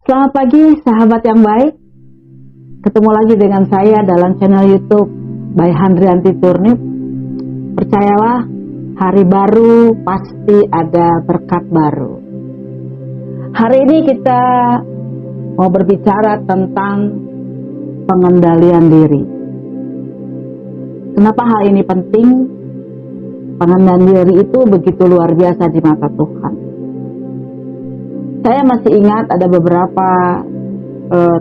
Selamat pagi sahabat yang baik. Ketemu lagi dengan saya dalam channel YouTube by Handrianti Turnip. Percayalah, hari baru pasti ada berkat baru. Hari ini kita mau berbicara tentang pengendalian diri. Kenapa hal ini penting? Pengendalian diri itu begitu luar biasa di mata Tuhan. Saya masih ingat ada beberapa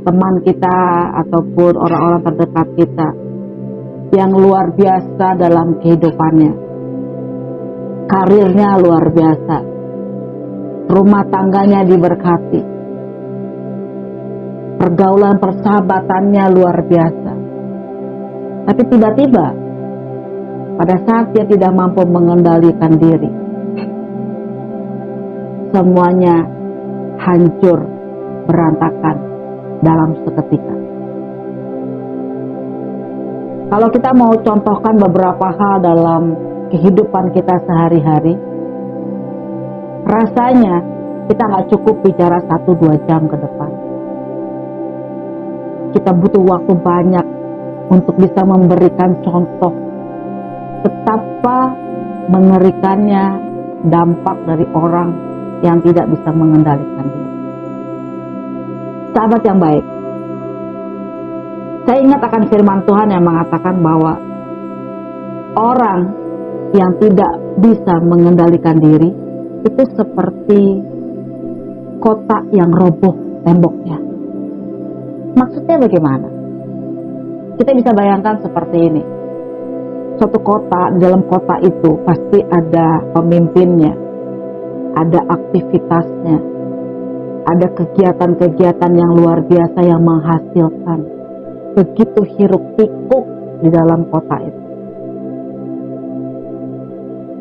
teman kita ataupun orang-orang terdekat kita yang luar biasa dalam kehidupannya. Karirnya luar biasa. Rumah tangganya diberkati. Pergaulan persahabatannya luar biasa. Tapi tiba-tiba pada saat dia tidak mampu mengendalikan diri, semuanya hancur, berantakan dalam seketika. Kalau kita mau contohkan beberapa hal dalam kehidupan kita sehari-hari, rasanya kita nggak cukup bicara 1-2 jam ke depan. Kita butuh waktu banyak untuk bisa memberikan contoh betapa mengerikannya dampak dari orang yang tidak bisa mengendalikan diri. Sahabat yang baik, saya ingat akan firman Tuhan yang mengatakan bahwa orang yang tidak bisa mengendalikan diri itu seperti kota yang roboh temboknya. Maksudnya bagaimana? Kita bisa bayangkan seperti ini. Suatu kota, di dalam kota itu pasti ada pemimpinnya, ada aktivitasnya, ada kegiatan-kegiatan yang luar biasa yang menghasilkan begitu hiruk pikuk di dalam kota itu.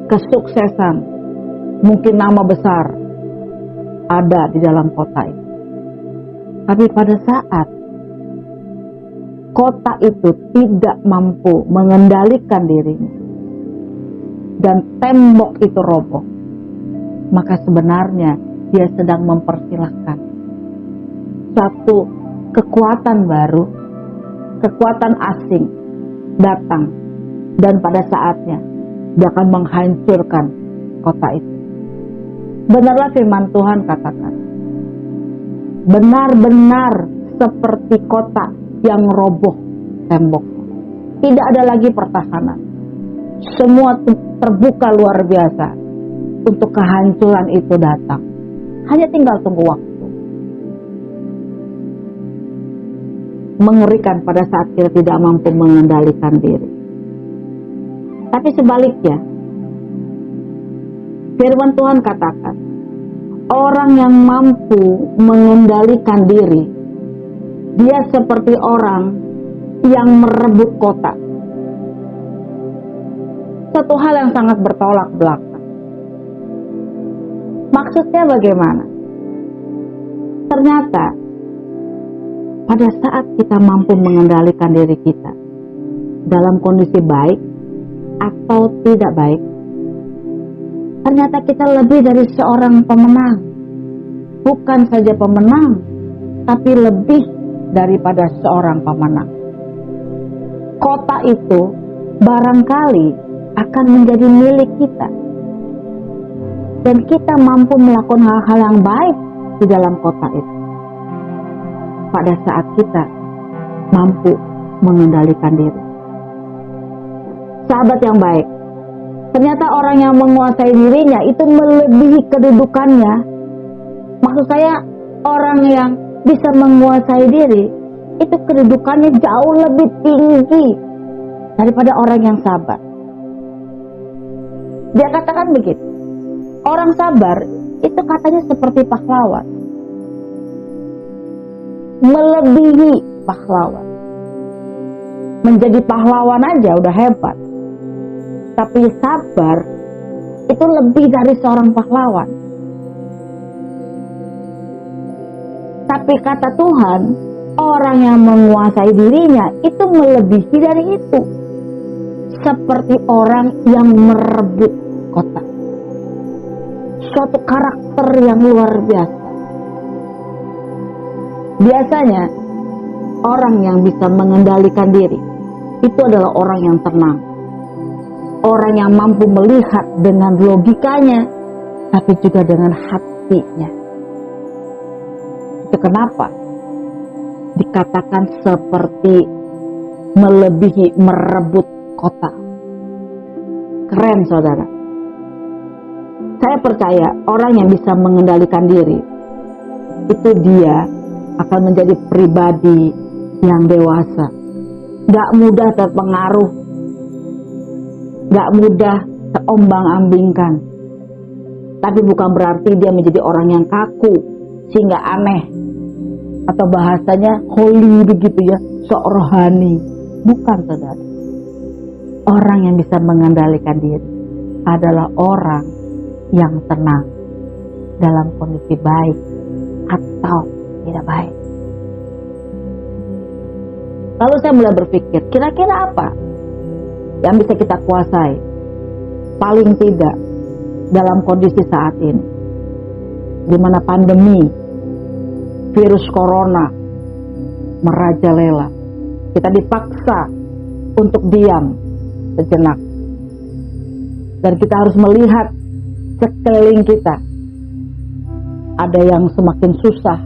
Kesuksesan, mungkin nama besar ada di dalam kota itu. Tapi pada saat kota itu tidak mampu mengendalikan dirinya dan tembok itu roboh, maka sebenarnya dia sedang mempersilahkan satu kekuatan baru, kekuatan asing datang, dan pada saatnya dia akan menghancurkan kota itu. Benarlah firman Tuhan katakan, benar-benar seperti kota yang roboh temboknya. Tidak ada lagi pertahanan. Semua terbuka luar biasa untuk kehancuran itu datang. Hanya tinggal tunggu waktu. Mengerikan pada saat kita tidak mampu mengendalikan diri. Tapi sebaliknya, firman Tuhan katakan, orang yang mampu mengendalikan diri, dia seperti orang yang merebut kota. Satu hal yang sangat bertolak belakang. Maksudnya bagaimana? Ternyata pada saat kita mampu mengendalikan diri kita dalam kondisi baik atau tidak baik, ternyata kita lebih dari seorang pemenang. Bukan saja pemenang, tapi lebih daripada seorang pemenang. Kota itu barangkali akan menjadi milik kita. Dan kita mampu melakukan hal-hal yang baik di dalam kota itu. Pada saat kita mampu mengendalikan diri. Sahabat yang baik, ternyata orang yang menguasai dirinya itu melebihi kedudukannya. Maksud saya, orang yang bisa menguasai diri itu kedudukannya jauh lebih tinggi daripada orang yang sabar. Dia katakan begitu, orang sabar itu katanya seperti pahlawan, melebihi pahlawan. Menjadi pahlawan aja udah hebat, tapi sabar itu lebih dari seorang pahlawan. Tapi kata Tuhan, orang yang menguasai dirinya itu melebihi dari itu. Seperti orang yang merebut kota. Suatu karakter yang luar biasa. Biasanya orang yang bisa mengendalikan diri itu adalah orang yang tenang, orang yang mampu melihat dengan logikanya, tapi juga dengan hatinya. Itu kenapa dikatakan seperti melebihi merebut kota. Keren, saudara. Saya percaya orang yang bisa mengendalikan diri itu dia akan menjadi pribadi yang dewasa, gak mudah terpengaruh, gak mudah terombang-ambingkan. Tapi bukan berarti dia menjadi orang yang kaku sehingga aneh, atau bahasanya holy begitu ya, sok rohani. Bukan, saudara. Orang yang bisa mengendalikan diri adalah orang yang tenang dalam kondisi baik atau tidak baik. Lalu saya mulai berpikir, kira-kira apa yang bisa kita kuasai? Paling tidak dalam kondisi saat ini, di mana pandemi virus corona merajalela, kita dipaksa untuk diam sejenak, dan kita harus melihat sekeliling kita. Ada yang semakin susah,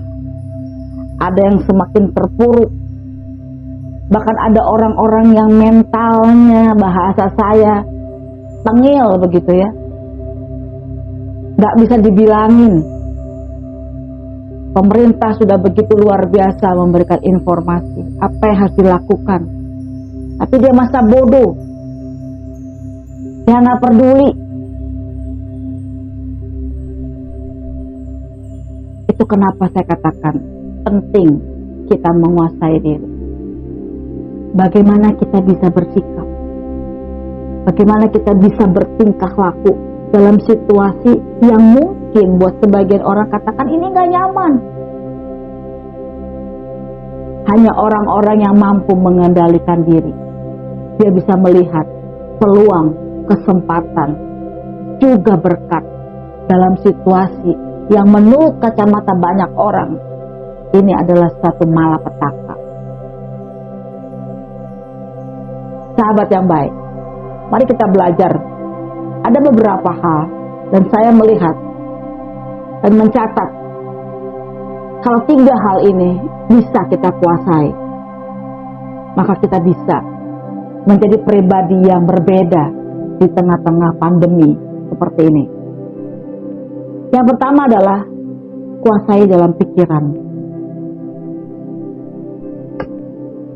ada yang semakin terpuruk, bahkan ada orang-orang yang mentalnya, bahasa saya, tengil begitu ya, gak bisa dibilangin. Pemerintah sudah begitu luar biasa memberikan informasi apa yang harus dilakukan, tapi dia masa bodoh, dia gak peduli. Itu kenapa saya katakan penting kita menguasai diri. Bagaimana kita bisa bersikap, bagaimana kita bisa bertingkah laku dalam situasi yang mungkin buat sebagian orang katakan ini gak nyaman. Hanya orang-orang yang mampu mengendalikan diri, dia bisa melihat peluang, kesempatan, juga berkat dalam situasi yang menurut kacamata banyak orang ini adalah satu malapetaka. Sahabat yang baik, mari kita belajar. Ada beberapa hal dan saya melihat dan mencatat, kalau 3 hal ini bisa kita kuasai, maka kita bisa menjadi pribadi yang berbeda di tengah-tengah pandemi seperti ini. Yang pertama adalah kuasai dalam pikiran.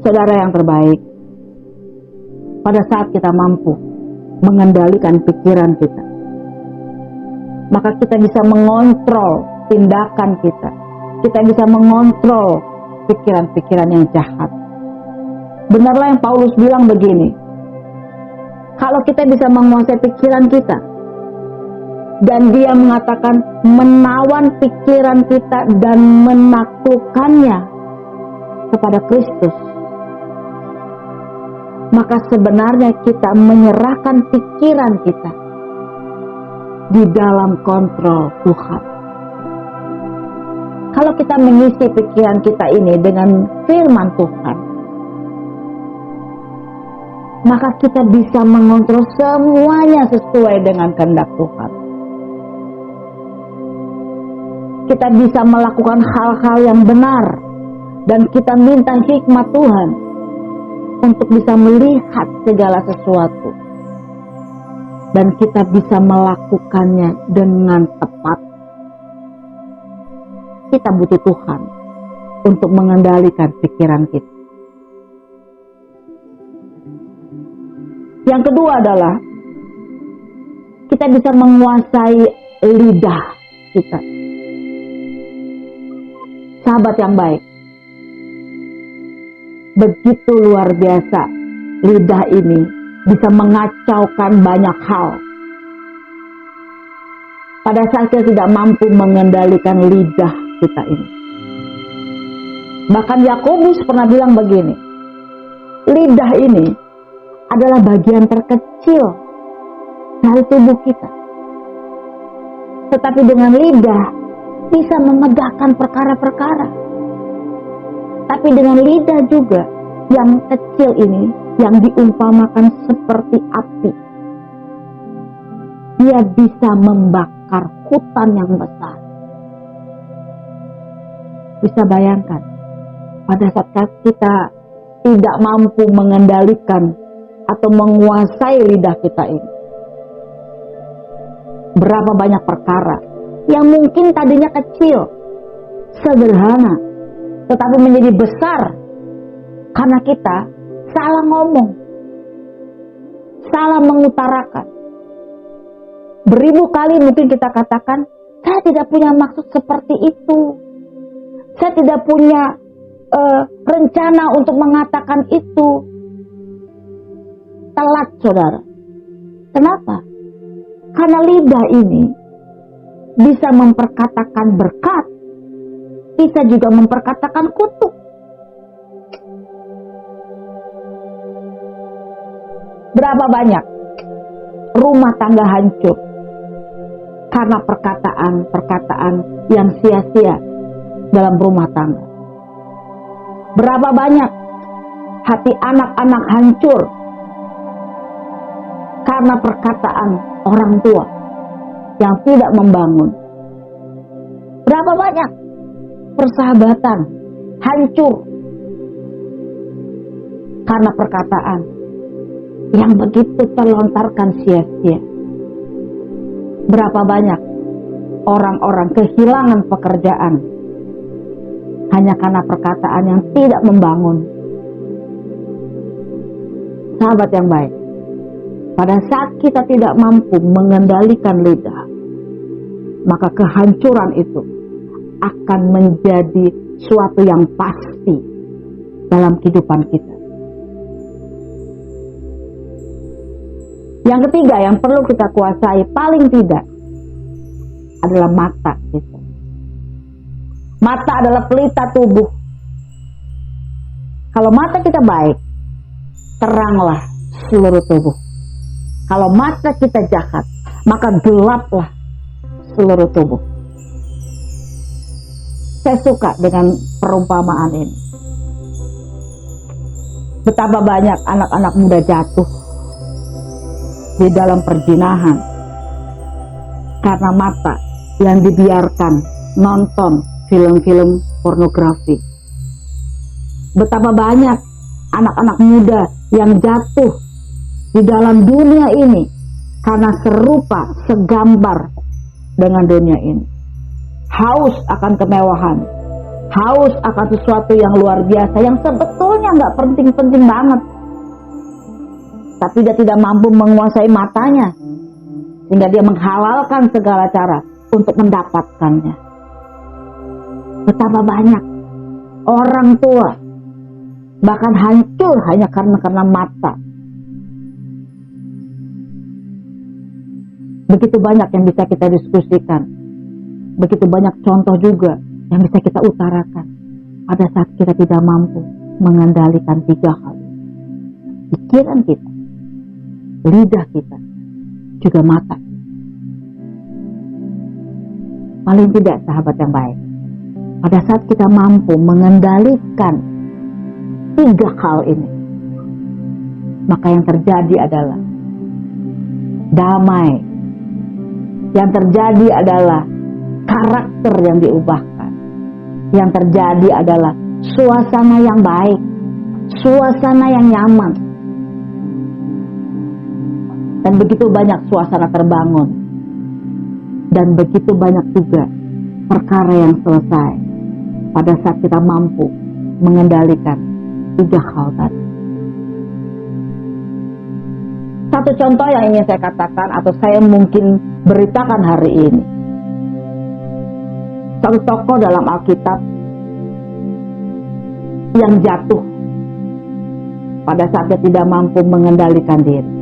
Saudara yang terbaik, pada saat kita mampu mengendalikan pikiran kita, maka kita bisa mengontrol tindakan kita. Kita bisa mengontrol pikiran-pikiran yang jahat. Benarlah yang Paulus bilang begini, kalau kita bisa menguasai pikiran kita, dan dia mengatakan menawan pikiran kita dan menaklukkannya kepada Kristus, maka sebenarnya kita menyerahkan pikiran kita di dalam kontrol Tuhan. Kalau kita mengisi pikiran kita ini dengan firman Tuhan, maka kita bisa mengontrol semuanya sesuai dengan kehendak Tuhan. Kita bisa melakukan hal-hal yang benar, dan kita minta hikmat Tuhan untuk bisa melihat segala sesuatu, dan kita bisa melakukannya dengan tepat. Kita butuh Tuhan untuk mengendalikan pikiran kita. Yang kedua adalah kita bisa menguasai lidah kita. Sahabat yang baik, begitu luar biasa lidah ini bisa mengacaukan banyak hal. Pada saat kita tidak mampu mengendalikan lidah kita ini. Bahkan Yakobus pernah bilang begini, lidah ini adalah bagian terkecil dari tubuh kita, tetapi dengan lidah bisa memegahkan perkara-perkara. Tapi dengan lidah juga yang kecil ini, yang diumpamakan seperti api, dia bisa membakar hutan yang besar. Bisa bayangkan, pada saat kita tidak mampu mengendalikan atau menguasai lidah kita ini, berapa banyak perkara yang mungkin tadinya kecil, sederhana, tetapi menjadi besar karena kita salah ngomong, salah mengutarakan. Beribu kali mungkin kita katakan, saya tidak punya maksud seperti itu, saya tidak punya rencana untuk mengatakan itu. Telat, saudara. Kenapa? Karena lidah ini bisa memperkatakan berkat, bisa juga memperkatakan kutuk. Berapa banyak rumah tangga hancur karena perkataan-perkataan yang sia-sia dalam rumah tangga. Berapa banyak hati anak-anak hancur karena perkataan orang tua yang tidak membangun. Berapa banyak persahabatan hancur karena perkataan yang begitu terlontarkan sia-sia. Berapa banyak orang-orang kehilangan pekerjaan hanya karena perkataan yang tidak membangun. Sahabat yang baik, pada saat kita tidak mampu mengendalikan lidah, maka kehancuran itu akan menjadi suatu yang pasti dalam kehidupan kita. Yang ketiga yang perlu kita kuasai paling tidak adalah mata kita. Mata adalah pelita tubuh. Kalau mata kita baik, teranglah seluruh tubuh. Kalau mata kita jahat, maka gelaplah seluruh tubuh. Saya suka dengan perumpamaan ini. Betapa banyak anak-anak muda jatuh di dalam perzinahan karena mata yang dibiarkan nonton film-film pornografi. Betapa banyak anak-anak muda yang jatuh di dalam dunia ini karena serupa, segambar dengan dunia ini. Haus akan kemewahan, haus akan sesuatu yang luar biasa, yang sebetulnya nggak penting-penting banget. Tapi dia tidak mampu menguasai matanya, sehingga dia menghalalkan segala cara untuk mendapatkannya. Betapa banyak orang tua bahkan hancur hanya karena mata. Begitu banyak yang bisa kita diskusikan, begitu banyak contoh juga yang bisa kita utarakan pada saat kita tidak mampu mengendalikan 3 hal: pikiran kita, lidah kita, juga mata. Paling tidak, sahabat yang baik, pada saat kita mampu mengendalikan 3 hal ini, maka yang terjadi adalah damai. Yang terjadi adalah karakter yang diubahkan. Yang terjadi adalah suasana yang baik, suasana yang nyaman. Dan begitu banyak suasana terbangun. Dan begitu banyak juga perkara yang selesai pada saat kita mampu mengendalikan 3 hal tadi. Satu contoh yang ingin saya katakan atau saya mungkin beritakan hari ini. Satu tokoh dalam Alkitab yang jatuh pada saat dia tidak mampu mengendalikan diri.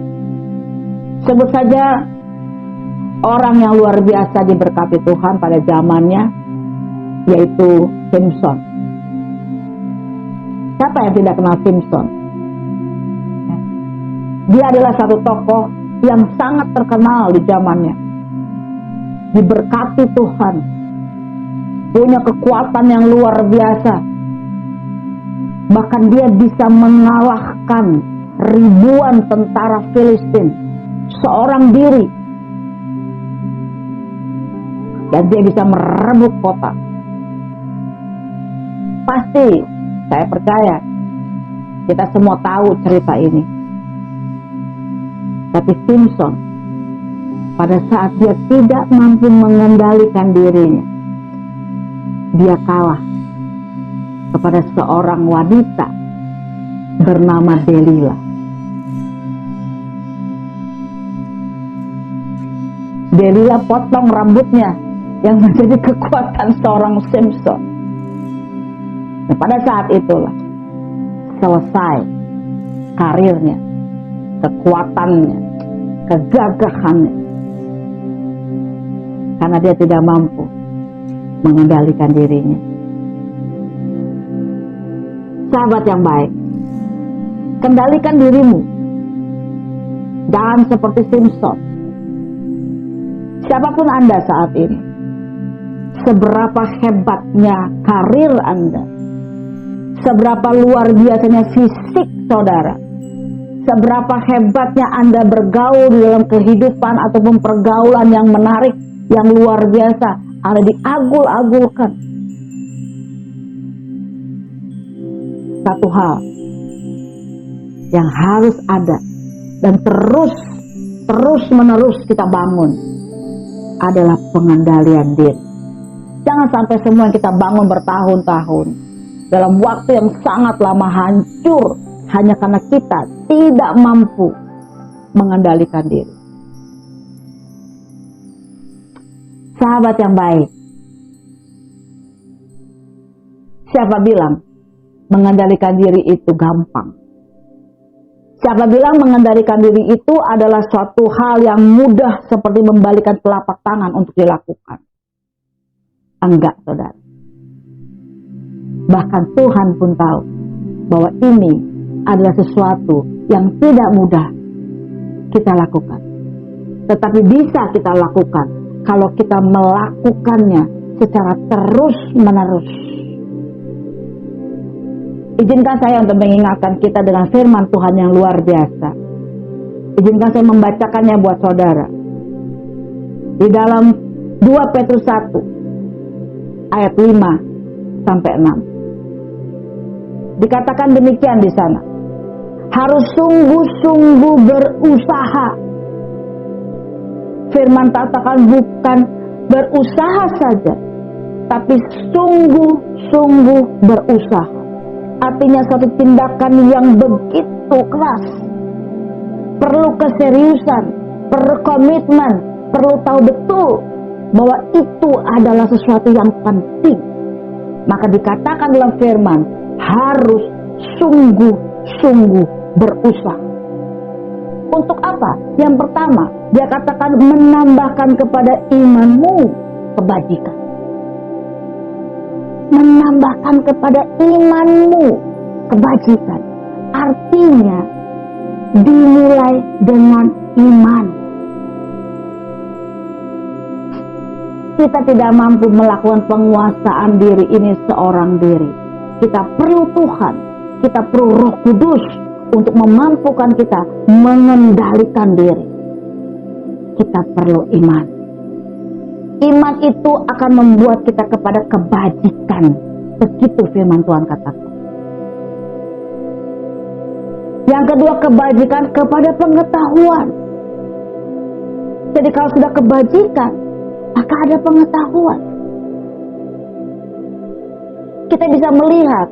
Sebut saja orang yang luar biasa diberkati Tuhan pada zamannya, yaitu Simpson. Siapa yang tidak kenal Simpson? Dia adalah satu tokoh yang sangat terkenal di zamannya. Diberkati Tuhan, punya kekuatan yang luar biasa. Bahkan dia bisa mengalahkan ribuan tentara Filistin seorang diri. Dan dia bisa merebut kota. Pasti, saya percaya, kita semua tahu cerita ini. Tapi Samson, pada saat dia tidak mampu mengendalikan dirinya, dia kalah kepada seorang wanita bernama Delilah. Delilah potong rambutnya yang menjadi kekuatan seorang Samson. Nah, pada saat itulah selesai karirnya, kekuatannya, kegagahannya, karena dia tidak mampu mengendalikan dirinya. Sahabat yang baik, kendalikan dirimu. Jangan seperti Samson. Siapapun Anda saat ini, seberapa hebatnya karir Anda, seberapa luar biasanya fisik saudara, seberapa hebatnya Anda bergaul di dalam kehidupan ataupun pergaulan yang menarik, yang luar biasa, Anda diagul-agulkan. Satu hal yang harus ada dan terus menerus kita bangun adalah pengendalian diri. Jangan sampai semua yang kita bangun bertahun-tahun dalam waktu yang sangat lama hancur hanya karena kita tidak mampu mengendalikan diri. Sahabat yang baik, siapa bilang mengendalikan diri itu gampang? Siapa bilang mengendalikan diri itu adalah suatu hal yang mudah seperti membalikkan telapak tangan untuk dilakukan? Enggak, saudara. Bahkan Tuhan pun tahu bahwa ini adalah sesuatu yang tidak mudah kita lakukan. Tetapi bisa kita lakukan kalau kita melakukannya secara terus-menerus. Izinkan saya untuk mengingatkan kita dengan firman Tuhan yang luar biasa. Izinkan saya membacakannya buat saudara. Di dalam 2 Petrus 1 ayat 5 sampai 6. Dikatakan demikian di sana. Harus sungguh-sungguh berusaha. Firman katakan bukan berusaha saja, tapi sungguh-sungguh berusaha. Artinya suatu tindakan yang begitu keras. Perlu keseriusan, perlu komitmen, perlu tahu betul bahwa itu adalah sesuatu yang penting. Maka dikatakan dalam firman, harus sungguh-sungguh berusaha. Untuk apa? Yang pertama, dia katakan menambahkan kepada imanmu kebajikan. Menambahkan kepada imanmu kebajikan. Artinya dimulai dengan iman. Kita tidak mampu melakukan penguasaan diri ini seorang diri. Kita perlu Tuhan, kita perlu Roh Kudus untuk memampukan kita mengendalikan diri. Kita perlu iman. Iman itu akan membuat kita kepada kebajikan. Begitu firman Tuhan katakan. Yang kedua, kebajikan kepada pengetahuan. Jadi kalau sudah kebajikan, maka ada pengetahuan. Kita bisa melihat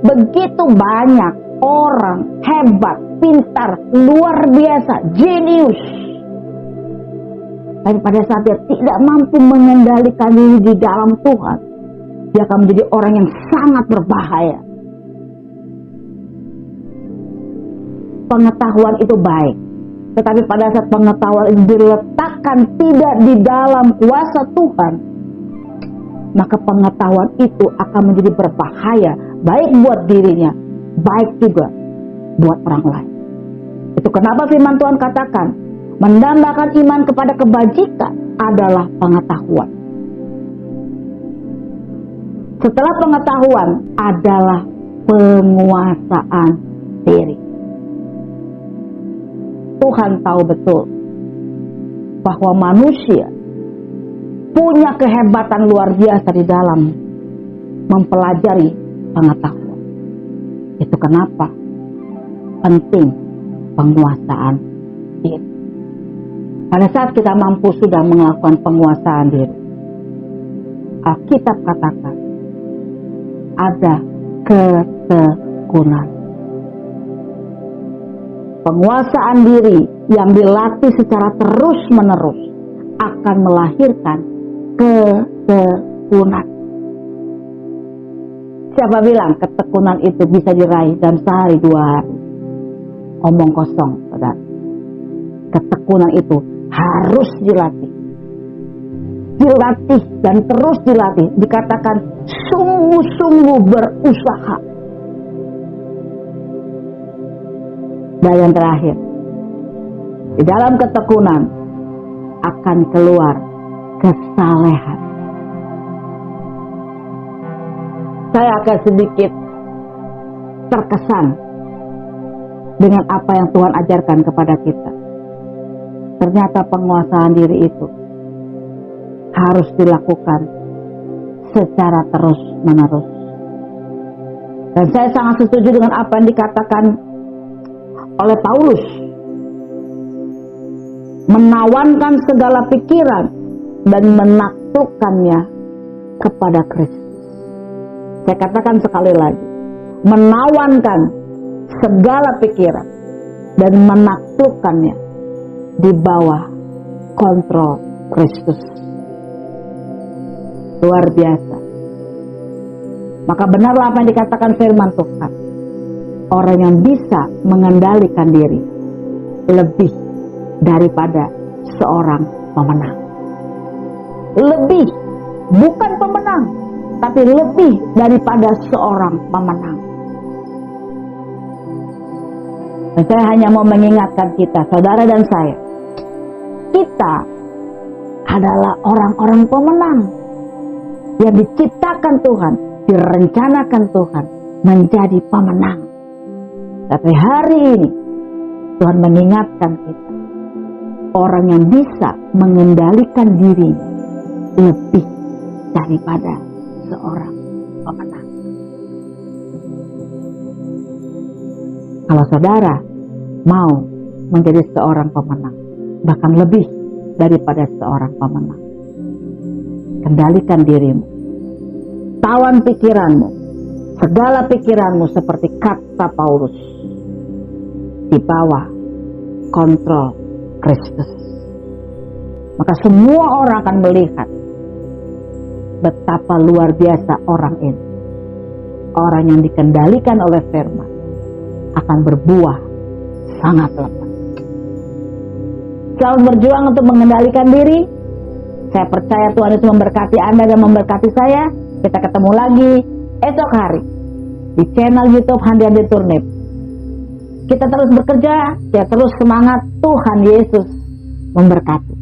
begitu banyak orang hebat, pintar, luar biasa, jenius. Tapi pada saat dia tidak mampu mengendalikan diri di dalam Tuhan, dia akan menjadi orang yang sangat berbahaya. Pengetahuan itu baik, tetapi pada saat pengetahuan itu diletakkan tidak di dalam kuasa Tuhan, maka pengetahuan itu akan menjadi berbahaya, baik buat dirinya, baik juga buat orang lain. Itu kenapa firman Tuhan katakan, menambahkan iman kepada kebajikan adalah pengetahuan. Setelah pengetahuan adalah penguasaan diri. Tuhan tahu betul bahwa manusia punya kehebatan luar biasa di dalam mempelajari pengetahuan. Itu kenapa penting penguasaan diri. Pada saat kita mampu sudah melakukan penguasaan diri, Alkitab katakan ada ketekunan. Penguasaan diri yang dilatih secara terus-menerus akan melahirkan ketekunan. Siapa bilang ketekunan itu bisa diraih dalam sehari 2 hari? Omong kosong, saudara. Ketekunan itu harus dilatih. Dilatih dan terus dilatih. Dikatakan sungguh-sungguh berusaha. Dan yang terakhir, di dalam ketekunan akan keluar kesalehan. Saya akan sedikit terkesan dengan apa yang Tuhan ajarkan kepada kita. Ternyata penguasaan diri itu harus dilakukan secara terus-menerus. Dan saya sangat setuju dengan apa yang dikatakan oleh Paulus. Menawankan segala pikiran dan menaklukkannya kepada Kristus. Saya katakan sekali lagi, menawankan segala pikiran dan menaklukkannya di bawah kontrol Kristus. Luar biasa. Maka benarlah apa yang dikatakan firman Tuhan. Orang yang bisa mengendalikan diri lebih daripada seorang pemenang. Lebih, bukan pemenang, tapi lebih daripada seorang pemenang. Dan saya hanya mau mengingatkan kita, saudara dan saya, kita adalah orang-orang pemenang yang diciptakan Tuhan, direncanakan Tuhan menjadi pemenang. Tapi hari ini Tuhan mengingatkan kita, orang yang bisa mengendalikan diri lebih daripada seorang pemenang. Kalau saudara mau menjadi seorang pemenang, bahkan lebih daripada seorang pemenang, kendalikan dirimu, tawan pikiranmu, segala pikiranmu seperti kata Paulus, di bawah kontrol Kristus. Maka semua orang akan melihat betapa luar biasa orang ini. Orang yang dikendalikan oleh firman akan berbuah sangat lebat. Selamat berjuang untuk mengendalikan diri. Saya percaya Tuhan Yesus memberkati Anda dan memberkati saya. Kita ketemu lagi esok hari di channel YouTube Handi Turnip. Kita terus bekerja, kita terus semangat. Tuhan Yesus memberkati.